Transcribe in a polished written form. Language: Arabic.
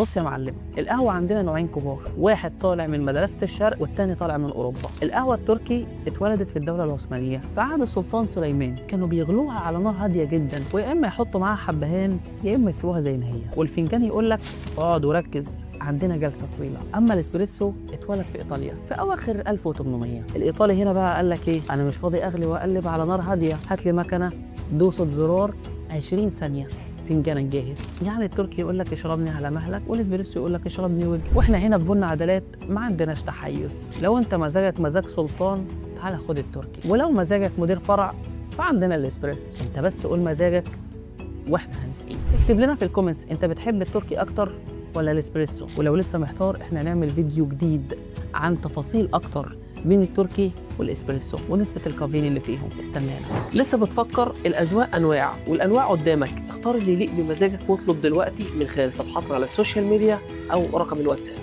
بص يا معلم، القهوة عندنا نوعين كبار، واحد طالع من مدرسة الشرق والتاني طالع من أوروبا. القهوة التركي اتولدت في الدولة العثمانية في عهد السلطان سليمان، كانوا بيغلوها على نار هادية جدا، ويا إما يحطوا معاها حبهان يا إما يسيبوها زي ما هي، والفنجان يقول لك اقعد وركز عندنا جلسة طويلة. أما الإسبريسو اتولد في إيطاليا في أواخر 1800. الإيطالي هنا بقى قال لك إيه؟ أنا مش فاضي أغلي وأقلب على نار هادية، هات لي مكنة دوسة زرار 20 ثانية فنجانك جاهز. يعني التركي يقول لك اشربني على مهلك، والاسبريسو يقول لك اشربني وجه. واحنا هنا في بن عدلات ما عندناش تحيز، لو انت مزاجك مزاج سلطان تعالى خد التركي، ولو مزاجك مدير فرع فعندنا الاسبريسو. انت بس قول مزاجك واحنا هنسقيك. اكتب لنا في الكومنتس انت بتحب التركي اكتر ولا الاسبريسو، ولو لسه محتار احنا هنعمل فيديو جديد عن تفاصيل اكتر بين التركي والاسبريسو ونسبة الكافيين اللي فيهم. استنانا. لسه بتفكر؟ الأذواق أنواع، والأنواع قدامك، اختار اللي يليق بمزاجك واطلب دلوقتي من خلال صفحاتنا على السوشيال ميديا أو رقم الواتساب.